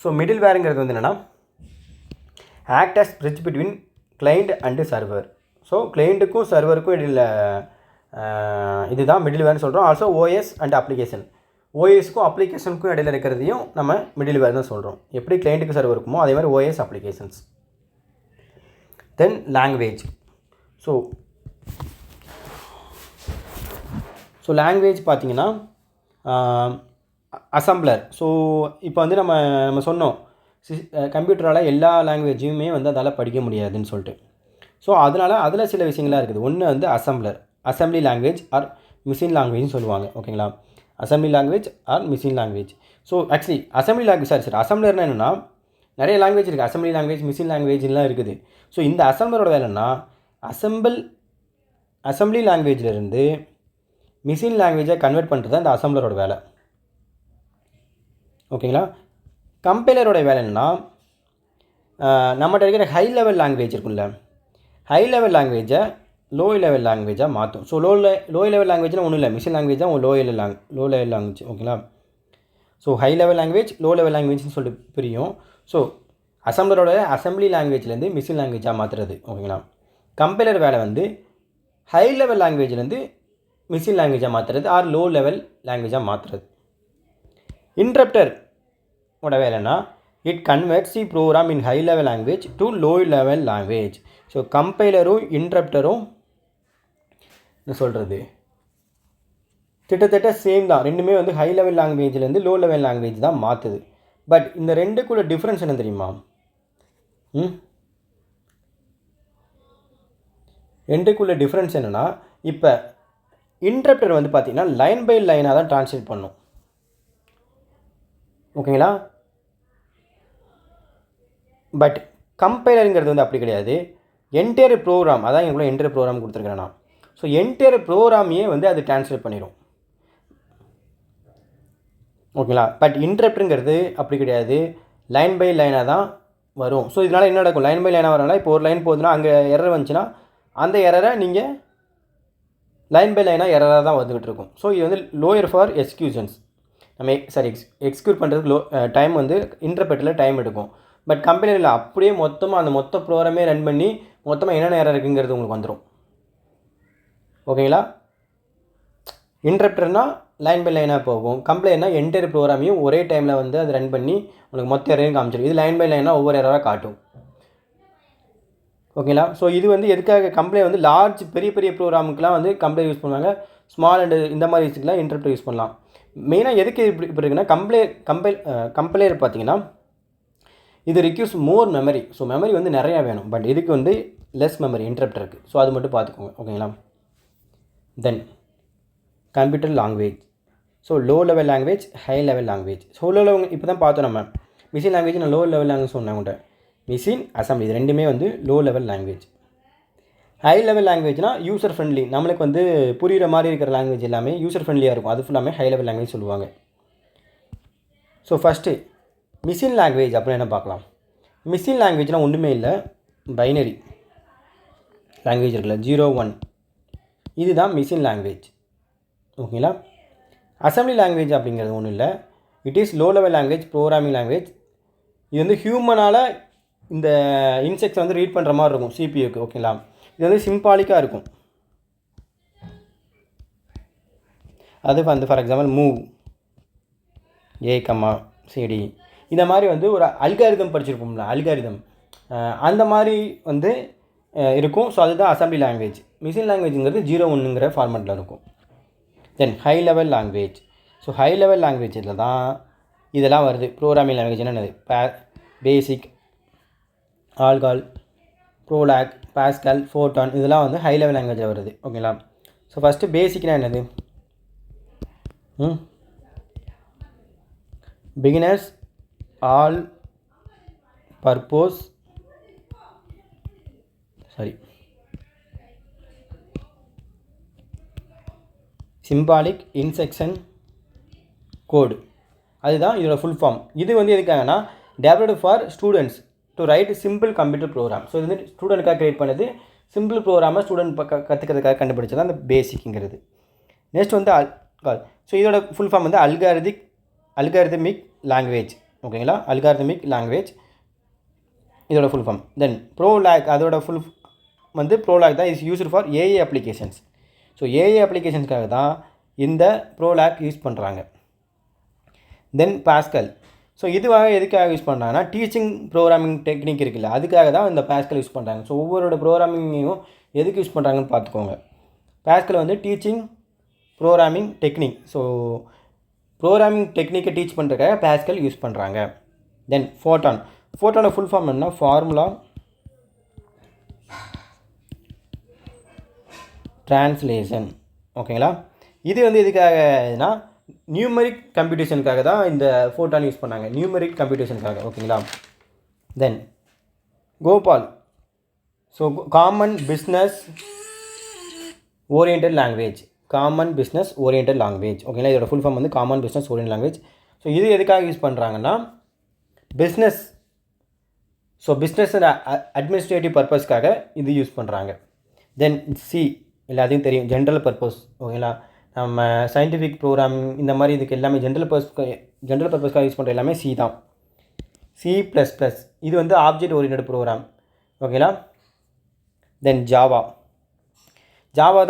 ஸோ மிடில் வேருங்கிறது வந்து என்னென்னா act as bridge between client and server. So கிளைண்ட்டுக்கும் சர்வருக்கும் இடையில் இதுதான் மிடில் வேர்னு சொல்கிறோம். Also OS and application. ஓஎஸ்க்கும் அப்ளிகேஷனுக்கும் இடையில் இருக்கிறதையும் நம்ம மிடில் வேர் தான் சொல்கிறோம். எப்படி கிளைண்ட்டுக்கு சர்வர் இருக்குமோ அதே மாதிரி ஓஎஸ் அப்ளிகேஷன்ஸ். தென் லாங்குவேஜ். ஸோ லாங்குவேஜ் பார்த்தீங்கன்னா அசம்பிளர். ஸோ இப்போ வந்து நம்ம சொன்னோம் கம்ப்யூட்டரால் எல்லா லாங்குவேஜையுமே வந்து அதால் படிக்க முடியாதுன்னு சொல்லிட்டு. ஸோ அதனால் அதில் சில விஷயங்களாக இருக்குது. ஒன்று வந்து assembler, assembly language or machine லாங்குவேஜ்னு சொல்லுவாங்க. ஓகேங்களா, assembly language or machine language. So actually assembly language சரி அசம்பிளர்னா என்னென்னா நிறைய லாங்குவேஜ் இருக்குது. அசம்பிளி லாங்குவேஜ், மிஷின் லாங்குவேஜ்லாம் இருக்குது. ஸோ இந்த அசம்பிளரோட வேலைன்னா அசம்பிளி லாங்குவேஜிலேருந்து மிஷின் லாங்குவேஜை கன்வெர்ட் பண்ணுறது தான் இந்த அசம்பிளரோட வேலை. ஓகேங்களா, கம்பைலரோட வேலைன்னா நம்மகிட்ட இருக்கிற ஹை லெவல் லாங்குவேஜ் இருக்குல்ல, ஹை லெவல் லாங்குவேஜை லோ லெவல் லாங்குவேஜாக மாற்றும். ஸோ லோ லெவல் லாங்குவேஜ்னால் ஒன்றும் இல்லை, மிஷின் லாங்குவேஜ் தான் லோ லெவல் லாங்குவேஜ். ஓகேங்களா, so high level language, low level லாங்குவேஜ்னு சொல்லிட்டு பிரியும். ஸோ அசம்பிளரோட அசம்பிளி லாங்குவேஜ்லேருந்து மிஷின் லாங்குவேஜாக மாற்றுறது. ஓகேங்களா, கம்பைலர் வேலை வந்து ஹை லெவல் லாங்குவேஜ்லேருந்து மிஷின் லாங்குவேஜாக மாற்றுறது ஆர் லோ லெவல் லாங்குவேஜாக மாற்றுறது. இன்டரப்டர் ஓட வேலைன்னா it converts the program in high level language to low level language. So கம்பைலரும் இன்டரப்டரும் என்ன சொல்கிறது கிட்டத்தட்ட சேம் தான். ரெண்டுமே வந்து ஹை லெவல் லாங்குவேஜ்லேருந்து லோ லெவல் லாங்குவேஜ் தான் மாற்றுது. பட் இந்த ரெண்டுக்குள்ள டிஃப்ரென்ஸ் என்ன தெரியுமா? ரெண்டுக்குள்ள டிஃப்ரென்ஸ் என்னென்னா இப்போ இன்டரப்டர் வந்து பார்த்திங்கன்னா லைன் பை லைனாக தான் ட்ரான்ஸ்லேட் பண்ணும். ஓகேங்களா, பட் கம்பைலருங்கிறது வந்து அப்படி கிடையாது. என்டையர் ப்ரோக்ராம், அதான் எங்களுக்குள்ள என்டையர் ப்ரோக்ராம் கொடுத்துருக்கிறேன் நான். ஸோ என்டையர் ப்ரோக்ராமையே வந்து அது ட்ரான்ஸ்லேட் பண்ணிடும். ஓகேங்களா, பட் இன்டரப்டருங்கிறது அப்படி கிடையாது, லைன் பை லைனாக தான் வரும். ஸோ இதனால் என்ன நடக்கும்? லைன் பை லைனாக வரனால இப்போ ஒரு லைன் போகுதுன்னா அங்கே எரர் வந்துச்சுன்னா அந்த எரரை நீங்கள் லைன் பை லைனாக எரராக தான் வந்துக்கிட்டு இருக்கும். ஸோ இது வந்து லோயர் ஃபார் எக்ஸ்கியூஷன்ஸ். நம்ம எக்ஸிக்யூட் பண்ணுறதுக்கு டைம் வந்து இன்டர்பிரட்டரில் டைம் எடுக்கும். பட் கம்பைலரில் அப்படியே மொத்தமாக அந்த மொத்த ப்ரோக்ராமே ரன் பண்ணி மொத்தமாக என்னென்ன எரர் இருக்குங்கிறது உங்களுக்கு வந்துடும். ஓகேங்களா? இன்டர்பிரட்டர்னால் லைன் பை லைனாக போகும். கம்பைலர்னால் என்டையர் ப்ரோக்ராமையும் ஒரே டைமில் வந்து அது ரன் பண்ணி உங்களுக்கு மொத்த எரரையும் காமிச்சிடும். இது லைன் பை லைனாக ஒவ்வொரு எரராக காட்டும். ஓகேங்களா? ஸோ இது வந்து எதுக்காக கம்பைலர் வந்து லார்ஜ் பெரிய பெரிய ப்ரோக்ராமுக்கெலாம் வந்து கம்பைலர் யூஸ் பண்ணுவாங்க. ஸ்மால் அண்டு இந்த மாதிரி விஷயத்துக்குலாம் இன்டர்பிரட்டர் யூஸ் பண்ணலாம். மெயினாக எதுக்கு இப்படி இருக்குன்னா கம்பைலர் பார்த்தீங்கன்னா இது ரிக்யூஸ் மோர் மெமரி. ஸோ மெமரி வந்து நிறையா வேணும். பட் இதுக்கு வந்து லெஸ் மெமரி இன்டர்பிரட்டருக்கு. ஸோ அது மட்டும் பார்த்துக்கோங்க. ஓகேங்களா? Then computer language. So low level language, high level language. So low level இப்போ தான் பார்த்தோம் நம்ம. மிஷின் லாங்குவேஜ் நான் லோ லெவல் லாங்குவேஜ் சொன்னேன் உங்கள்கிட்ட. மிஷின் அசம்பிளி இது ரெண்டுமே வந்து low level language. High level லாங்குவேஜ்னால் யூசர் ஃப்ரெண்ட்லி, நம்மளுக்கு வந்து புரிகிற மாதிரி இருக்கிற லாங்குவேஜ் எல்லாமே யூசர் ஃப்ரெண்ட்லியாக இருக்கும். அது ஃபுல்லாமே ஹை லெவல் லாங்குவேஜ் சொல்லுவாங்க. ஸோ ஃபஸ்ட்டு மிஷின் லாங்குவேஜ் அப்படின்னு என்ன பார்க்கலாம். மிஷின் லாங்குவேஜ்னால் ஒன்றுமே இல்லை, பைனரி லாங்குவேஜ் இருக்குல்ல, 0 1, இதுதான் மிஷின் லாங்குவேஜ். ஓகேங்களா? அசம்பிளி லாங்குவேஜ் அப்படிங்கிறது ஒன்றும் இல்லை, it is low level language, programming language. இது வந்து ஹியூமனால் இந்த இன்செக்ட்ஸ் வந்து ரீட் பண்ணுற மாதிரி இருக்கும் சிபியூக்கு. ஓகேங்களா? இது வந்து சிம்பாலிக்காக இருக்கும். அது வந்து for example move A comma CD இந்த மாதிரி வந்து ஒரு அல்காரிதம் படிச்சிருப்போம்ல, அல்காரிதம் அந்த மாதிரி வந்து இருக்கும். ஸோ அதுதான் அசம்பிளி லாங்குவேஜ். மிஷின் லாங்குவேஜுங்கிறது 0 1ங்கிற ஃபார்மேட்டில் இருக்கும். Then high level language. So high level லாங்குவேஜில் தான் இதெல்லாம் வருது. ப்ரோக்ராமிங் லாங்குவேஜ் என்னென்னது, பேசிக், ஆல்கால், ப்ரோலாக், பாஸ்கல், ஃபோட்டான், இதெல்லாம் வந்து ஹை லெவல் லாங்குவேஜில் வருது. ஓகேங்களா? ஸோ ஃபஸ்ட்டு பேசிக்னா என்னது, beginners all purpose symbolic instruction code, அதுதான் இதோட ஃபுல் ஃபார்ம். இது வந்து எதுக்காகனா developed for students to write simple computer program. So இது வந்து ஸ்டூடெண்ட்டுக்காக க்ரியேட் பண்ணது. சிம்பிள் ப்ரோக்ராமை ஸ்டூடெண்ட் கற்றுக்கிறதுக்காக கண்டுபிடிச்சது அந்த பேசிக்குங்கிறது. நெக்ஸ்ட் வந்து அல்கால். ஸோ இதோட ஃபுல் ஃபார்ம் வந்து அல்காரிதமிக் லாங்குவேஜ். ஓகேங்களா? அல்காரிதமிக் லாங்குவேஜ் இதோட ஃபுல் ஃபார்ம். தென் ப்ரோலாக், அதோட ஃபுல் வந்து ப்ரோலாக் தான் is used for AI applications. So AI அப்ளிகேஷன்ஸ்க்காக தான் இந்த ப்ரோலாக் யூஸ் பண்ணுறாங்க. தென் பாஸ்கல். ஸோ இதுவாக எதுக்காக யூஸ் பண்ணுறாங்கன்னா டீச்சிங் ப்ரோக்ராமிங் டெக்னிக் இருக்குல்ல, அதுக்காக தான் இந்த பாஸ்கல் யூஸ் பண்ணுறாங்க. ஸோ ஒவ்வொருட ப்ரோக்ராமிங்கையும் எதுக்கு யூஸ் பண்ணுறாங்கன்னு பார்த்துக்கோங்க. பாஸ்கல் வந்து teaching programming technique. So programming டெக்னிக்கை டீச் பண்ணுறதுக்காக பாஸ்கல் யூஸ் பண்ணுறாங்க. Then Fortran. ஃபோட்டானோட ஃபுல் ஃபார்ம் என்ன, ஃபார்முலா ட்ரான்ஸ்லேஷன். ஓகேங்களா? இது வந்து எதுக்காகனா நியூமரிக் கம்ப்யூட்டேஷனுக்காக தான் இந்த ஃபோட்டான் யூஸ் பண்ணாங்க, நியூமரிக் கம்ப்யூட்டேஷனுக்காக. ஓகேங்களா? Then COBOL. So common business oriented language, common business oriented language. ஓகேங்களா? இதோட ஃபுல் ஃபார்ம் வந்து common business orient language. So இது எதுக்காக யூஸ் பண்ணுறாங்கன்னா பிஸ்னஸ், ஸோ பிஸ்னஸ் அட்மினிஸ்ட்ரேட்டிவ் பர்பஸ்க்காக இது யூஸ் பண்ணுறாங்க. தென் சி, எல்லாத்தையும் தெரியும், ஜென்ரல் பர்பஸ். ஓகேங்களா? நம்ம சயின்டிஃபிக் ப்ரோக்ராமிங் இந்த மாதிரி இதுக்கு எல்லாமே ஜென்ரல் பர்பஸ்க்காக யூஸ் பண்ணுற எல்லாமே சி தான். C++, இது வந்து ஆப்ஜெக்ட் ஓரியன்டட் ப்ரோக்ராம். ஓகேங்களா? தென் ஜாவா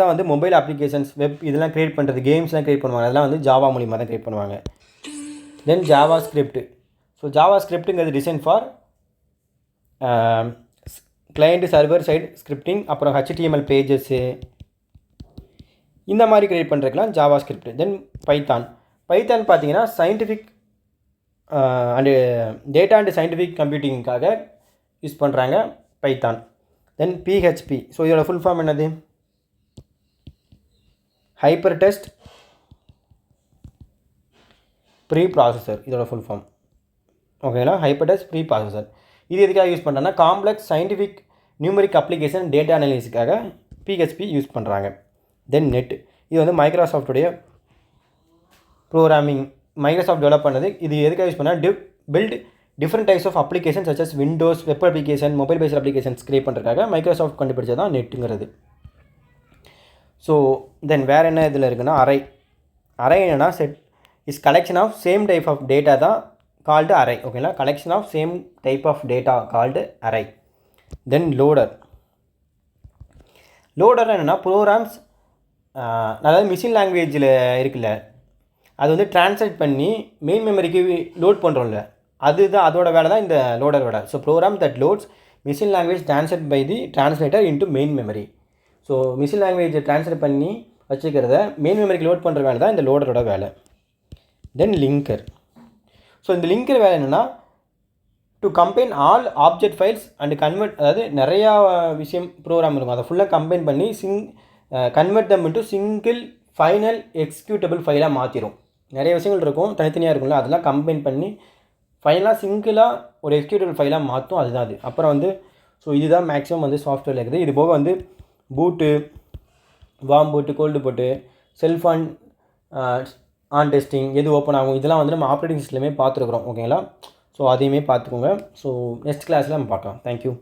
தான் வந்து மொபைல் அப்ளிகேஷன்ஸ், வெப் இதெல்லாம் க்ரியேட் பண்ணுறது, கேம்ஸ்லாம் க்ரியேட் பண்ணுவாங்க, அதெல்லாம் வந்து ஜாவா மூலிமா தான் க்ரியேட் பண்ணுவாங்க. Then JavaScript. ஸோ ஜாவா ஸ்கிரிப்ட்டுங்கிறது design for client server side scripting, அப்புறம் HTML பேஜஸ்ஸு இந்த மாதிரி க்ரியேட் பண்ணுறதுக்கெலாம் ஜாவா ஸ்கிரிப்ட். தென் பைத்தான் பார்த்தீங்கன்னா scientific and data and scientific கம்ப்யூட்டிங்காக யூஸ் பண்ணுறாங்க பைத்தான். Then PHP. ஸோ இதோட ஃபுல் ஃபார்ம் என்னது, ஹைப்பர் டெக்ஸ்ட் ப்ரீ ப்ராசஸர், இதோட ஃபுல் ஃபார்ம். ஓகேங்களா? Hypertext preprocessor. இது எதுக்காக யூஸ் பண்ணுறாங்கன்னா complex scientific numeric application data அனாலிசிஸ்க்காக PHP யூஸ் பண்ணுறாங்க. தென் நெட், இது வந்து மைக்ரோசாஃப்டுடைய ப்ரோக்ராமிங், மைக்ரோசாஃப்ட் டெவலப் பண்ணது. இது எதுக்காக யூஸ் பண்ணால் build different types of application such as Windows, web application, mobile based applications create பண்ணுறதுக்காக மைக்ரோசாஃப்ட் கண்டுபிடிச்சது தான் நெட்டுங்கிறது. ஸோ தென் வேறு என்ன இதில் இருக்குன்னா அரை என்னென்னா is collection of same type of data தான் கால்டு அரே. ஓகேங்களா, collection of same type of data called array. Then loader. Loader என்னென்னா ப்ரோக்ராம்ஸ், அதாவது மிஷின் லாங்குவேஜில் இருக்குல்ல, அது வந்து ட்ரான்ஸ்லேட் பண்ணி மெயின் மெமரிக்கு லோட் பண்ணுறோம்ல, அதுதான் அதோட வேலை தான் இந்த லோடர் வேலை. So program that loads machine language translate by the translator into main memory. So machine லாங்குவேஜை ட்ரான்ஸ்லேட் பண்ணி வச்சுக்கிறத மெயின் மெமரிக்கு லோட் பண்ணுற வேலை தான் இந்த லோடரோட வேலை. தென் லிங்கர். ஸோ இந்த லிங்கர் வேலை என்னென்னா to combine all object files and convert, அதாவது நிறையா விஷயம் ப்ரோக்ராம் இருக்கும், அதை ஃபுல்லாக கம்பைன் பண்ணி கன்வெர்ட் தம் இன்ட்டு சிங்கிள் ஃபைனல் எக்ஸிக்யூட்டபிள் ஃபைலாக மாற்றிடும். நிறைய விஷயங்கள் இருக்கும், தனித்தனியாக இருக்கும்ல, அதெல்லாம் கம்பைன் பண்ணி ஃபைனலாக சிங்கிளாக ஒரு எக்ஸிக்யூட்டபிள் ஃபைலாக மாற்றும். அதுதான் அது. அப்புறம் வந்து ஸோ இதுதான் மேக்ஸிமம் வந்து சாஃப்ட்வேரில் இருக்குது. இது போக வந்து பூட்டு, வார்ம் பூட்டு, கோல்டு பூட்டு, செல்ஃப் ஆன் டெஸ்டிங், எது ஓப்பன் ஆகும், இதெல்லாம் வந்து நம்ம ஆப்ரேட்டிங் சிஸ்டமே பார்த்துருக்குறோம். ஓகேங்களா, ஸோ அதையுமே பார்த்துக்கோங்க. ஸோ நெக்ஸ்ட் கிளாஸில் நம்ம பார்க்கலாம். தேங்க்யூ.